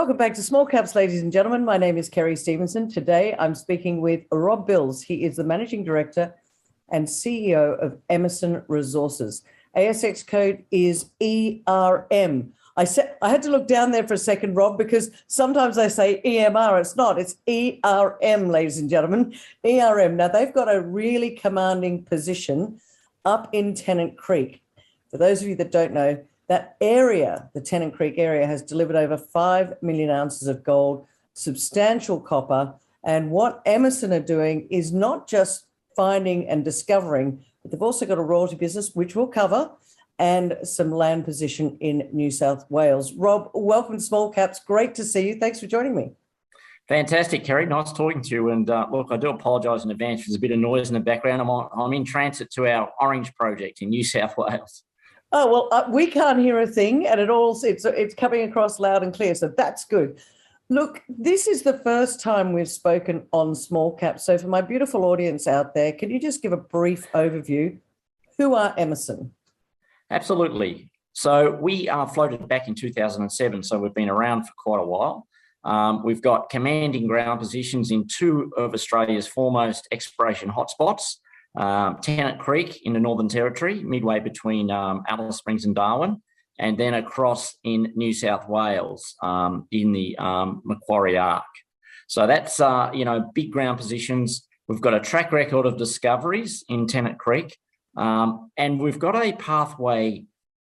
Welcome back to Small Caps, ladies and gentlemen. My name is Kerry Stevenson. Today, I'm speaking with Rob Bills. He is the Managing Director and CEO of Emmerson Resources. ASX code is ERM. I had to look down there for a second, Rob, because sometimes I say EMR. It's not. It's ERM, ladies and gentlemen. ERM. Now, they've got a really commanding position up in Tennant Creek. For those of you that don't know, that area, the Tennant Creek area, has delivered over 5 million ounces of gold, substantial copper. And what Emmerson are doing is not just finding and discovering, but they've also got a royalty business, which we'll cover, and some land position in New South Wales. Rob, welcome to Small Caps. Great to see you. Thanks for joining me. Fantastic, Kerry. Nice talking to you. And look, I do apologise in advance. There's a bit of noise in the background. I'm in transit to our Orange project in New South Wales. Oh, well, we can't hear a thing, and it's coming across loud and clear, so that's good. Look, this is the first time we've spoken on Small Caps. So for my beautiful audience out there, can you just give a brief overview? Who are Emmerson? Absolutely. So we floated back in 2007, so we've been around for quite a while. We've got commanding ground positions in two of Australia's foremost exploration hotspots, Tennant Creek in the Northern Territory, midway between Alice Springs and Darwin, and then across in New South Wales in the Macquarie Arc. So that's, big ground positions. We've got a track record of discoveries in Tennant Creek, and we've got a pathway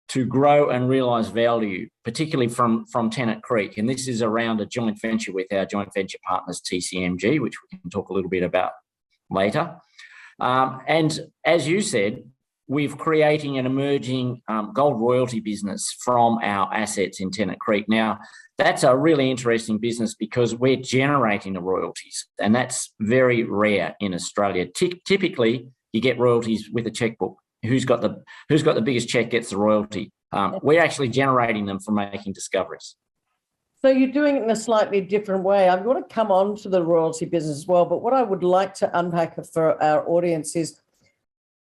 to grow and realise value, particularly from Tennant Creek. And this is around a joint venture with our joint venture partners, TCMG, which we can talk a little bit about later. And as you said, we're creating an emerging gold royalty business from our assets in Tennant Creek. Now, that's a really interesting business because we're generating the royalties, and that's very rare in Australia. Typically, you get royalties with a checkbook. Who's got the biggest check gets the royalty. We're actually generating them from making discoveries. So you're doing it in a slightly different way. I'm going to come on to the royalty business as well, but what I would like to unpack for our audience is,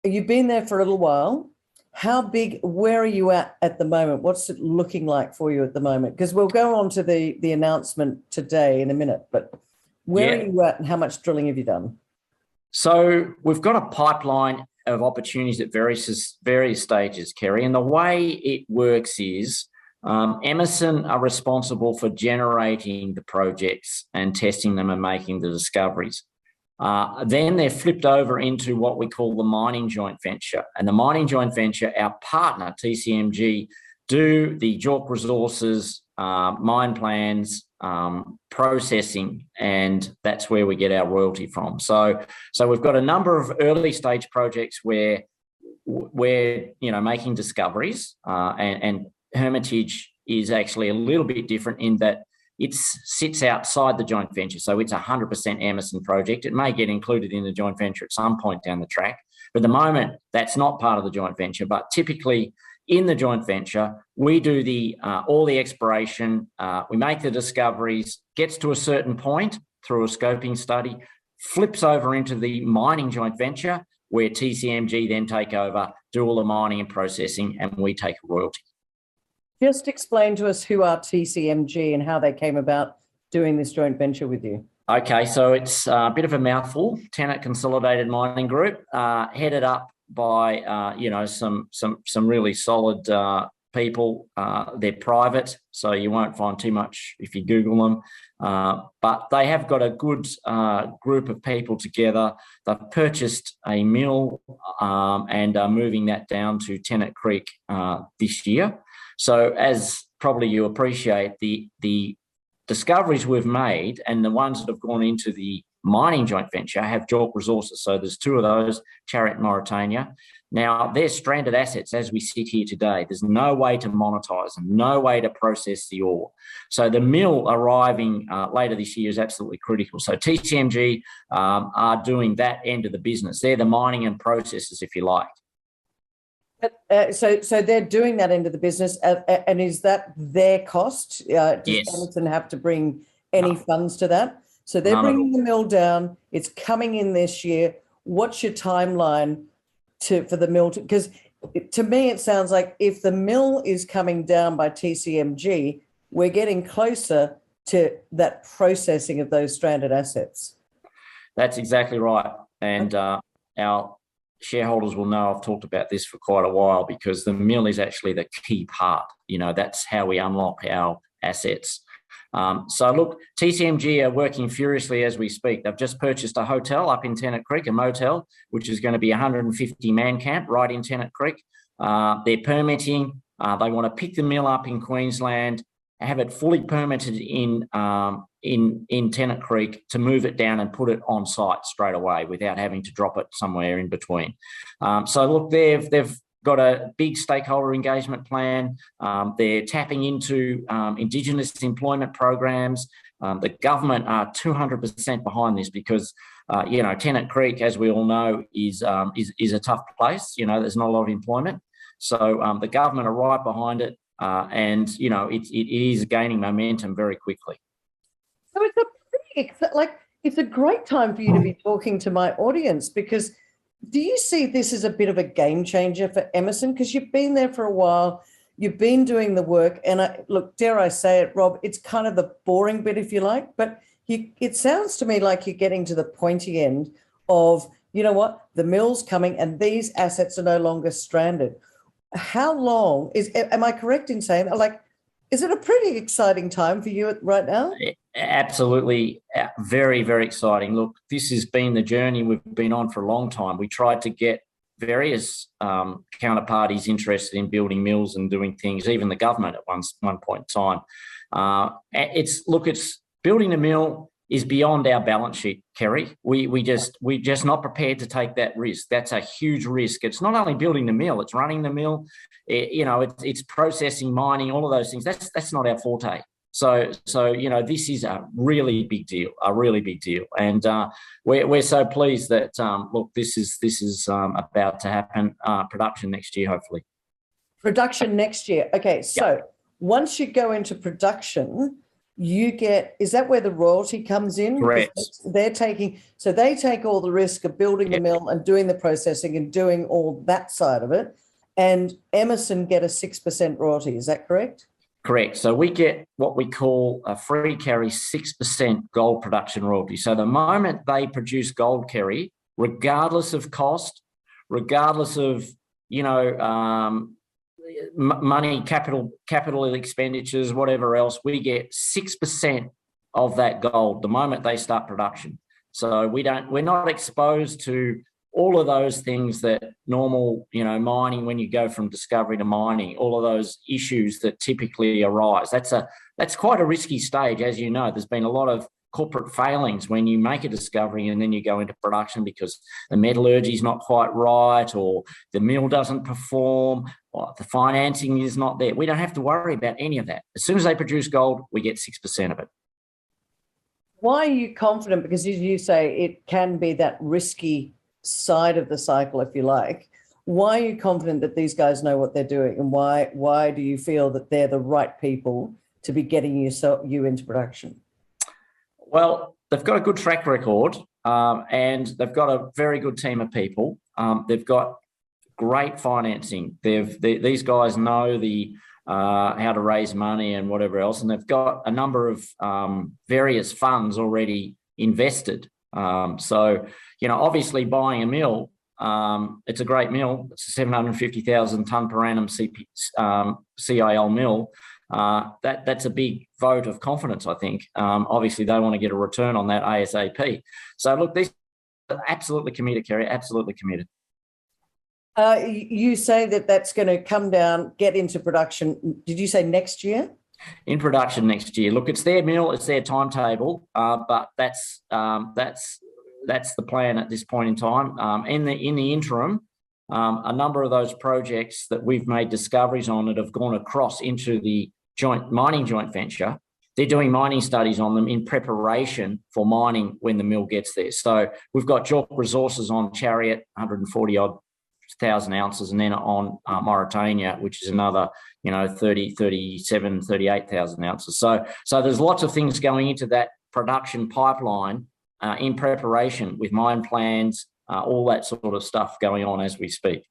you've been there for a little while. How big, where are you at the moment? What's it looking like for you at the moment? Because we'll go on to the announcement today in a minute, but where are you at and how much drilling have you done? So we've got a pipeline of opportunities at various stages, Kerry, and the way it works is Emmerson are responsible for generating the projects and testing them and making the discoveries. Then they're flipped over into what we call the mining joint venture. And the mining joint venture, our partner, TCMG, do the JORC resources, mine plans, processing, and that's where we get our royalty from. So we've got a number of early stage projects where we're making discoveries, and Hermitage is actually a little bit different in that it sits outside the joint venture. So it's a 100% Emmerson project. It may get included in the joint venture at some point down the track. But at the moment, that's not part of the joint venture. But typically in the joint venture, we do all the exploration, we make the discoveries, gets to a certain point through a scoping study, flips over into the mining joint venture where TCMG then take over, do all the mining and processing, and we take a royalty. Just explain to us who are TCMG and how they came about doing this joint venture with you. Okay, so it's a bit of a mouthful. Tennant Consolidated Mining Group, headed up by some really solid people. They're private, so you won't find too much if you Google them. But they have got a good group of people together. They've purchased a mill and are moving that down to Tennant Creek this year. So as probably you appreciate, the discoveries we've made and the ones that have gone into the mining joint venture have JORC resources. So there's two of those, Chariot, Mauritania. Now, they're stranded assets as we sit here today. There's no way to monetize them, no way to process the ore. So the mill arriving later this year is absolutely critical. So TCMG are doing that end of the business. They're the mining and processors, if you like. So they're doing that end of the business, and is that their cost? Does Emmerson have to bring any funds to that? So they're bringing the mill down. It's coming in this year. What's your timeline for the mill? Because to me, it sounds like if the mill is coming down by TCMG, we're getting closer to that processing of those stranded assets. That's exactly right. And our shareholders will know I've talked about this for quite a while, because the mill is actually the key part. That's how we unlock our assets. So look, TCMG are working furiously as we speak. They've just purchased a hotel up in Tennant Creek, a motel, which is going to be a 150-man camp right in Tennant Creek. They're permitting. They want to pick the mill up in Queensland, have it fully permitted in Tennant Creek to move it down and put it on site straight away without having to drop it somewhere in between. So look, they've got a big stakeholder engagement plan. They're tapping into Indigenous employment programs. The government are 200% behind this, because Tennant Creek, as we all know, is a tough place. There's not a lot of employment. So the government are right behind it, and it is gaining momentum very quickly. So it's a great time for you to be talking to my audience, because do you see this as a bit of a game changer for Emmerson? Because you've been there for a while, you've been doing the work, and look, dare I say it, Rob, it's kind of the boring bit, if you like, but it sounds to me like you're getting to the pointy end of, you know what, the mill's coming and these assets are no longer stranded. How long am I correct in saying, is it a pretty exciting time for you right now? Absolutely. Very, very exciting. Look, this has been the journey we've been on for a long time. We tried to get various counterparties interested in building mills and doing things, even the government at one point in time. It's building a mill is beyond our balance sheet, Kerry. We're just not prepared to take that risk. That's a huge risk. It's not only building the mill, it's running the mill, it's processing, mining, all of those things. That's not our forte. So this is a really big deal, and we're so pleased that look, this is about to happen. Production next year, hopefully. Production next year. Okay, so once you go into production, is that where the royalty comes in? Correct. They take all the risk of building the mill and doing the processing and doing all that side of it, and Emmerson get a 6% royalty. Is that correct? Correct. So we get what we call a free carry 6% gold production royalty. So the moment they produce gold, Kerry, regardless of cost, regardless of money, capital expenditures, whatever else, we get 6% of that gold the moment they start production. So we're not exposed to all of those things that normal, mining, when you go from discovery to mining, all of those issues that typically arise. That's quite a risky stage, as you know. There's been a lot of corporate failings when you make a discovery and then you go into production because the metallurgy is not quite right, or the mill doesn't perform, or the financing is not there. We don't have to worry about any of that. As soon as they produce gold, we get 6% of it. Why are you confident? Because as you say, it can be that risky side of the cycle, if you like. Why are you confident that these guys know what they're doing, and why do you feel that they're the right people to be getting you into production? Well, they've got a good track record, and they've got a very good team of people. They've got great financing. These guys know how to raise money and whatever else, and they've got a number of various funds already invested. So, obviously buying a mill, it's a great mill. It's a 750,000 tonne per annum CIL mill. That's a big vote of confidence, I think. Obviously, they want to get a return on that ASAP. So, look, these are absolutely committed, Kerry, absolutely committed. You say that's going to come down, get into production. Did you say next year? In production next year. Look, it's their mill, it's their timetable, but that's the plan at this point in time. In the interim, a number of those projects that we've made discoveries on that have gone across into the mining joint venture, they're doing mining studies on them in preparation for mining when the mill gets there. So we've got JORC Resources on Chariot, 140,000 ounces, and then on Mauritania, which is another 38,000 ounces. So there's lots of things going into that production pipeline in preparation with mine plans, all that sort of stuff going on as we speak.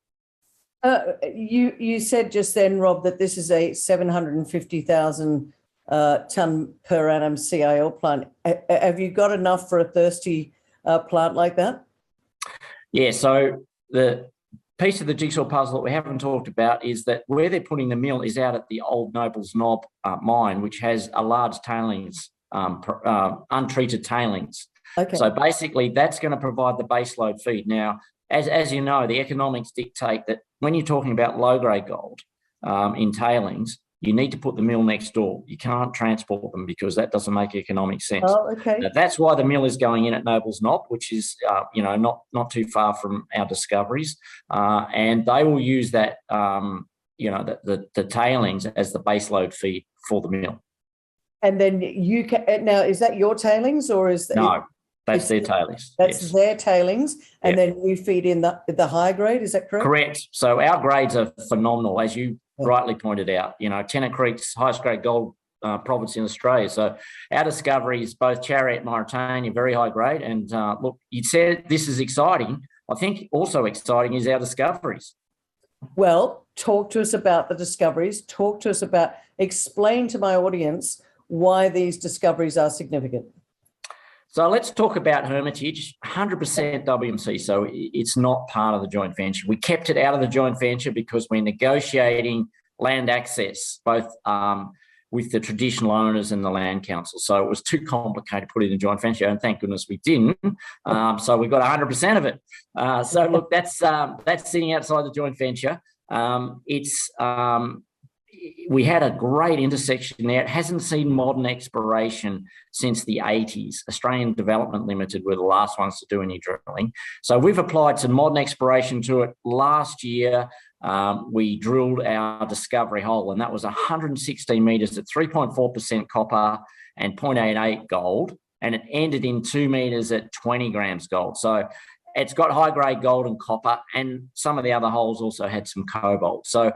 You said just then, Rob, that this is a 750,000 ton per annum CIL plant. Have you got enough for a thirsty plant like that? Yeah, so the piece of the jigsaw puzzle that we haven't talked about is that where they're putting the mill is out at the old Nobles Knob mine, which has a large tailings, untreated tailings. Okay. So basically, that's going to provide the baseload feed. Now, as you know, the economics dictate that when you're talking about low-grade gold in tailings, you need to put the mill next door. You can't transport them because that doesn't make economic sense. Oh, okay. Now, that's why the mill is going in at Nobles Knob, which is not too far from our discoveries, and they will use that the tailings as the baseload feed for the mill. And then you can now, is that your tailings or is that no? That's their tailings. That's their tailings, and then you feed in the high grade. Is that correct? Correct. So our grades are phenomenal, as you rightly pointed out. Tennant Creek's highest grade gold province in Australia. So our discoveries, both Chariot and Mauritania, very high grade. And look, you said this is exciting. I think also exciting is our discoveries. Well, talk to us about the discoveries. Explain to my audience why these discoveries are significant. So let's talk about Hermitage, 100% WMC. So it's not part of the joint venture. We kept it out of the joint venture because we're negotiating land access, both with the traditional owners and the land council. So it was too complicated to put it in a joint venture, and thank goodness we didn't. So we got 100% of it. So look, that's sitting outside the joint venture. We had a great intersection there. It hasn't seen modern exploration since the 80s. Australian Development Limited were the last ones to do any drilling. So we've applied some modern exploration to it. Last year, we drilled our discovery hole, and that was 116 metres at 3.4% copper and 0.88 gold, and it ended in 2 metres at 20 grams gold. So it's got high-grade gold and copper, and some of the other holes also had some cobalt. So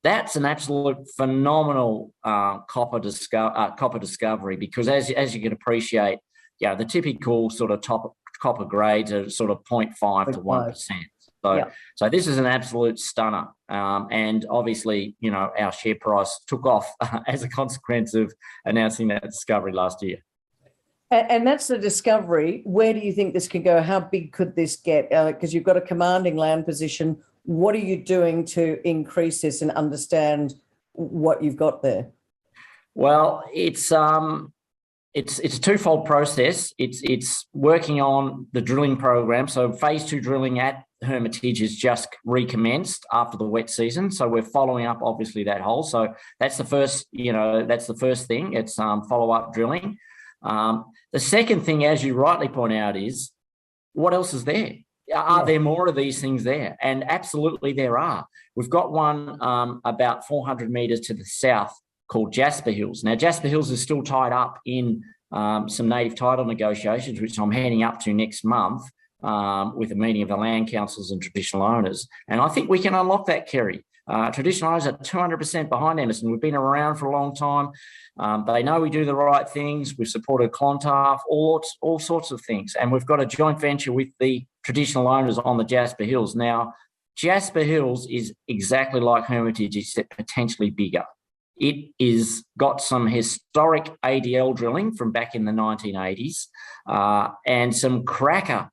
that's an absolute phenomenal copper discovery, because as you can appreciate, the typical sort of top copper grades are sort of 0.5 to 1%. So this is an absolute stunner. And obviously, our share price took off as a consequence of announcing that discovery last year. And that's the discovery. Where do you think this can go? How big could this get? Because you've got a commanding land position. What are you doing to increase this and understand what you've got there? Well, it's a twofold process. It's working on the drilling program. So phase 2 drilling at Hermitage is just recommenced after the wet season. So we're following up, obviously, that hole. So that's the first, that's the first thing. It's follow-up drilling. The second thing, as you rightly point out, is what else is there? Are there more of these things there? And absolutely there are. We've got one about 400 metres to the south called Jasper Hills. Now, Jasper Hills is still tied up in some native title negotiations, which I'm heading up to next month with a meeting of the land councils and traditional owners. And I think we can unlock that, Kerry. Traditional owners are 200% behind Emmerson. We've been around for a long time. They know we do the right things. We've supported Clontarf, all sorts of things. And we've got a joint venture with the traditional owners on the Jasper Hills. Now, Jasper Hills is exactly like Hermitage, except potentially bigger. It is got some historic ADL drilling from back in the 1980s and some cracker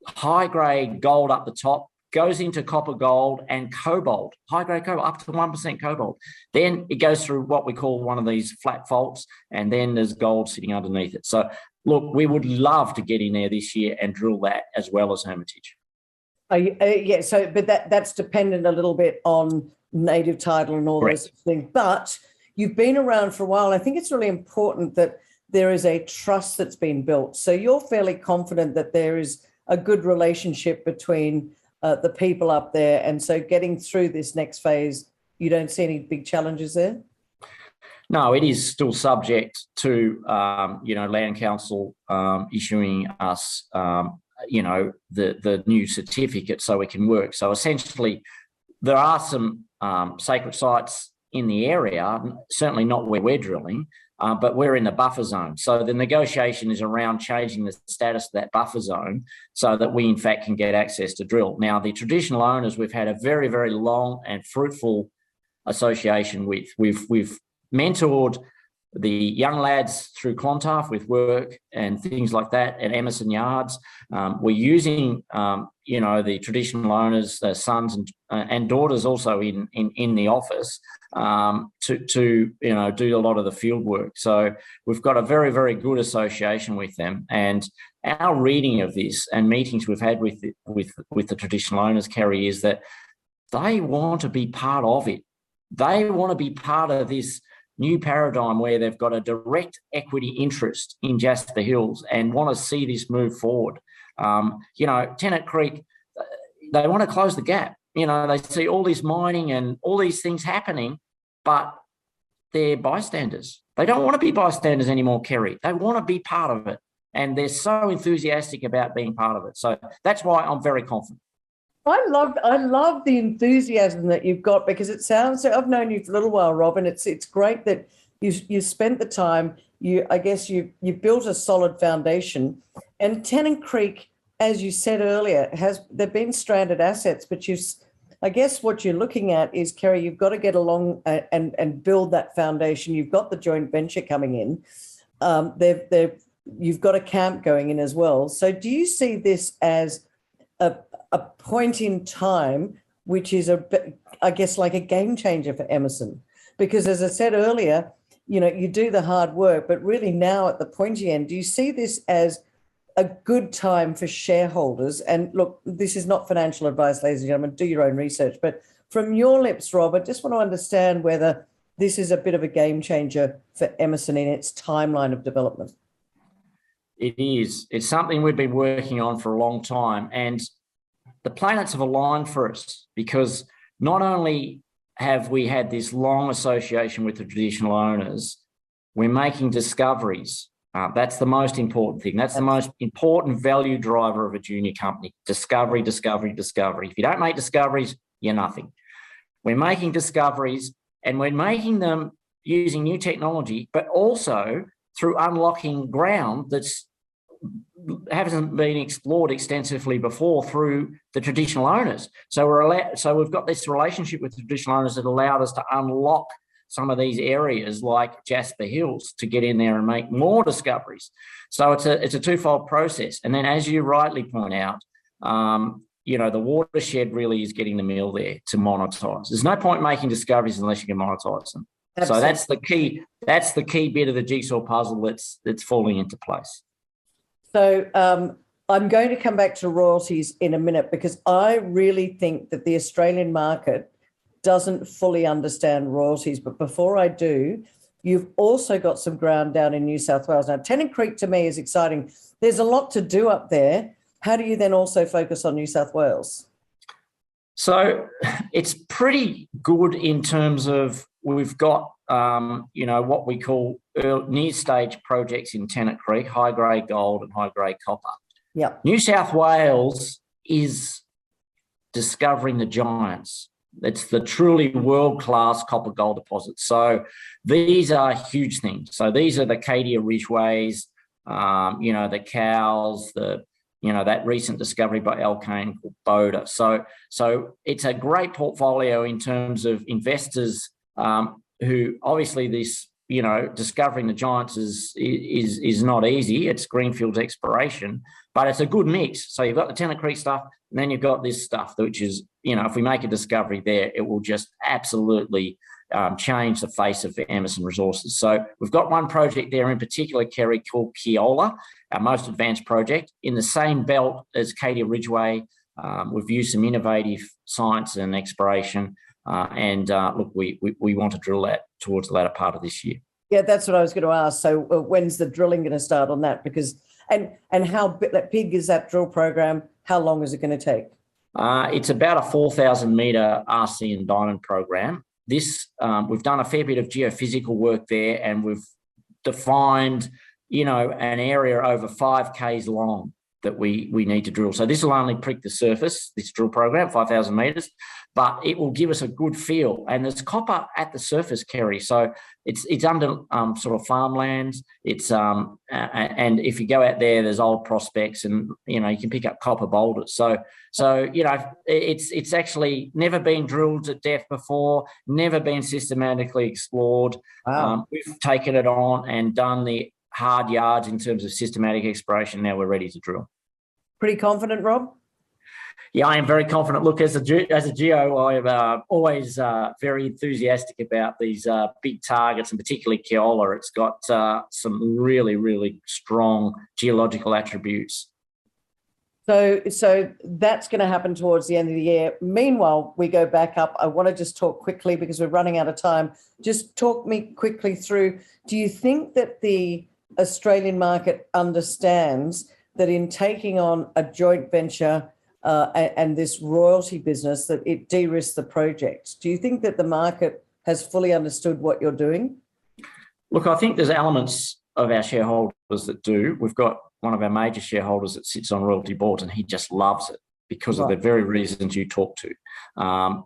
high-grade gold up the top, goes into copper, gold, and cobalt, high-grade cobalt, up to 1% cobalt. Then it goes through what we call one of these flat faults, and then there's gold sitting underneath it. So, look, we would love to get in there this year and drill that as well as Hermitage. But that's dependent a little bit on native title and all those things. But you've been around for a while. I think it's really important that there is a trust that's been built. So you're fairly confident that there is a good relationship between the people up there, and so getting through this next phase, you don't see any big challenges there? No, it is still subject to land council issuing us the new certificate so we can work. So essentially, there are some sacred sites in the area, certainly not where we're drilling, but we're in the buffer zone. So the negotiation is around changing the status of that buffer zone so that we, in fact, can get access to drill. Now, the traditional owners, we've had a very, very long and fruitful association with. We've mentored the young lads through Clontarf with work and things like that at Emmerson Yards. We're using, the traditional owners, their sons and daughters also in the office to do a lot of the field work. So we've got a very, very good association with them. And our reading of this and meetings we've had with the traditional owners, Kerry, is that they want to be part of it. They want to be part of this new paradigm where they've got a direct equity interest in Jasper Hills and want to see this move forward. Tennant Creek, they want to close the gap. They see all this mining and all these things happening, but they're bystanders. They don't want to be bystanders anymore, Kerry. They want to be part of it. And they're so enthusiastic about being part of it. So that's why I'm very confident. I love the enthusiasm that you've got, because it sounds, I've known you for a little while, Rob, and it's great that you spent the time. You built a solid foundation. And Tennant Creek, as you said earlier, they've been stranded assets, but I guess what you're looking at is, Kerry, you've got to get along and build that foundation. You've got the joint venture coming in. You've got a camp going in as well. So do you see this as a point in time, which is I guess like a game changer for Emmerson? Because as I said earlier, you do the hard work, but really now at the pointy end, do you see this as a good time for shareholders? And look, this is not financial advice, ladies and gentlemen, do your own research, but from your lips, Rob, I just want to understand whether this is a bit of a game changer for Emmerson in its timeline of development. It is. It's something we've been working on for a long time, and the planets have aligned for us, because not only have we had this long association with the traditional owners, we're making discoveries. That's the most important thing. That's the most important value driver of a junior company. Discovery, discovery, discovery. If you don't make discoveries, you're nothing. We're making discoveries, and we're making them using new technology, but also through unlocking ground that's hasn't been explored extensively before through the traditional owners. So we've got this relationship with the traditional owners that allowed us to unlock some of these areas like Jasper Hills to get in there and make more discoveries. So it's a twofold process. And then, as you rightly point out, the watershed really is getting the mill there to monetize. There's no point making discoveries unless you can monetize them. Absolutely. So that's the key. That's the key bit of the jigsaw puzzle that's falling into place. So I'm going to come back to royalties in a minute, because I really think that the Australian market doesn't fully understand royalties. But before I do, you've also got some ground down in New South Wales. Now, Tennant Creek to me is exciting. There's a lot to do up there. How do you then also focus on New South Wales? So it's pretty good in terms of we've got, what we call near stage projects in Tennant Creek, high grade gold and high grade copper. Yeah. New South Wales is discovering the giants. It's the truly world-class copper gold deposits. So these are huge things. So these are the Cadia Ridgeways, the Cowls, that recent discovery by Alkane called Boda. So it's a great portfolio in terms of investors who obviously this, discovering the giants is not easy. It's greenfields exploration, but it's a good mix. So you've got the Tennant Creek stuff, and then you've got this stuff, which is, if we make a discovery there, it will just absolutely change the face of Emmerson Resources. So we've got one project there in particular, Kerry, called Kiola, our most advanced project, in the same belt as Cadia Ridgeway. We've used some innovative science and exploration, look, we want to drill that towards the latter part of this year. Yeah, that's what I was going to ask. So when's the drilling going to start on that? Because and how big is that drill program? How long is it going to take? It's about a 4,000 metre RC and diamond program. This we've done a fair bit of geophysical work there, and we've defined, an area over 5 k's long that we need to drill. So this will only prick the surface, this drill program, 5,000 metres, but it will give us a good feel. And there's copper at the surface, Kerry. So it's under sort of farmlands. It's and if you go out there, there's old prospects, and you can pick up copper boulders. So it's actually never been drilled to depth before, never been systematically explored. Wow. We've taken it on and done the hard yards in terms of systematic exploration. Now we're ready to drill. Pretty confident, Rob? Yeah, I am very confident. Look, as a geo, I'm always very enthusiastic about these big targets, and particularly Kiola. It's got some really, really strong geological attributes. So that's going to happen towards the end of the year. Meanwhile, we go back up. I want to just talk quickly because we're running out of time. Just talk me quickly through, do you think that the Australian market understands that in taking on a joint venture and this royalty business, that it de-risks the project? Do you think that the market has fully understood what you're doing? Look, I think there's elements of our shareholders that do. We've got one of our major shareholders that sits on royalty boards, and he just loves it because of the very reasons you talked to.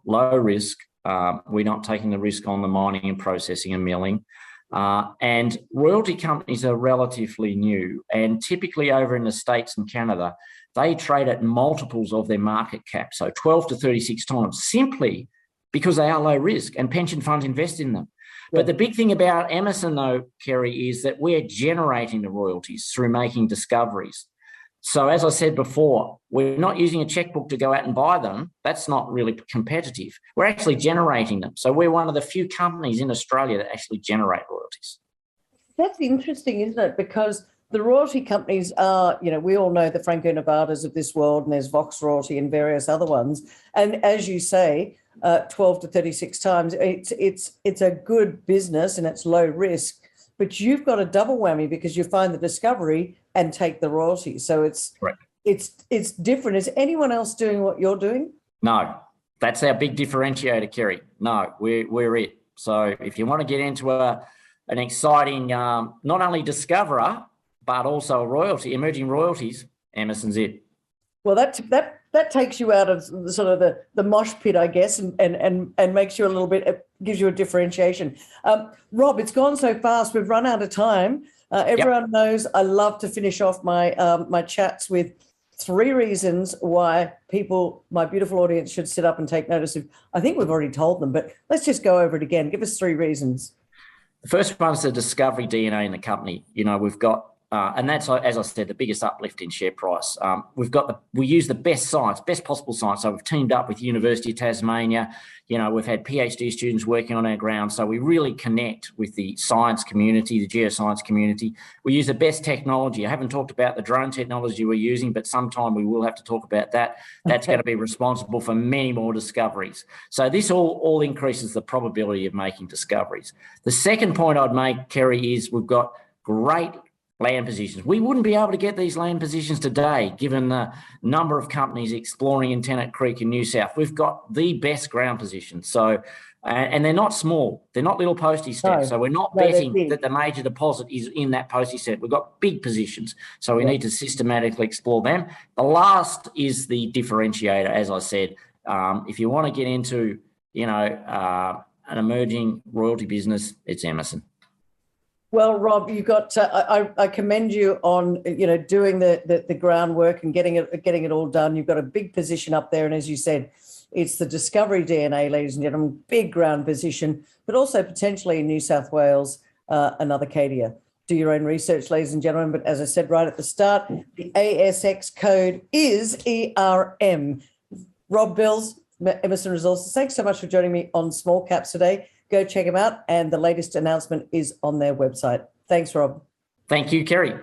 Low risk. We're not taking the risk on the mining and processing and milling. And royalty companies are relatively new, and typically over in the States and Canada, they trade at multiples of their market cap, so 12 to 36 times, simply because they are low risk and pension funds invest in them. But the big thing about Emmerson, though, Kerry, is that we're generating the royalties through making discoveries. So as I said before, we're not using a checkbook to go out and buy them. That's not really competitive. We're actually generating them. So we're one of the few companies in Australia that actually generate royalties. That's interesting, isn't it? Because the royalty companies are, we all know the Franco-Nevadas of this world, and there's Vox Royalty and various other ones. And as you say, 12 to 36 times, it's a good business and it's low risk, but you've got a double whammy because you find the discovery and take the royalty. So it's different. Is anyone else doing what you're doing? No, that's our big differentiator, Kerry. No, we're it. So if you want to get into an exciting, not only discoverer, but also emerging royalties, Emmerson's it. Well, that takes you out of sort of the mosh pit, I guess, and makes you a little bit, gives you a differentiation. Rob, it's gone so fast. We've run out of time. Everyone knows I love to finish off my chats with 3 reasons why my beautiful audience, should sit up and take notice of. I think we've already told them, but let's just go over it again. Give us 3 reasons. The first one is the discovery DNA in the company. We've got, and that's, as I said, the biggest uplift in share price. We use the best science, best possible science. So we've teamed up with University of Tasmania. We've had PhD students working on our ground. So we really connect with the science community, the geoscience community. We use the best technology. I haven't talked about the drone technology we're using, but sometime we will have to talk about that. That's going to be responsible for many more discoveries. So this all increases the probability of making discoveries. The second point I'd make, Kerry, is we've got great land positions. We wouldn't be able to get these land positions today, given the number of companies exploring in Tennant Creek in New South. We've got the best ground positions. So, and they're not small. They're not little postie steps. So we're not betting that the major deposit is in that postie step. We've got big positions. So we need to systematically explore them. The last is the differentiator, as I said. If you want to get into, an emerging royalty business, it's Emmerson. Well, Rob, you got. I commend you on doing the groundwork and getting it all done. You've got a big position up there, and as you said, it's the discovery DNA, ladies and gentlemen. Big ground position, but also potentially in New South Wales, another Cadia. Do your own research, ladies and gentlemen. But as I said right at the start, the ASX code is ERM. Rob Bills, Emmerson Resources. Thanks so much for joining me on Small Caps today. Go check them out, and the latest announcement is on their website. Thanks, Rob. Thank you, Kerry.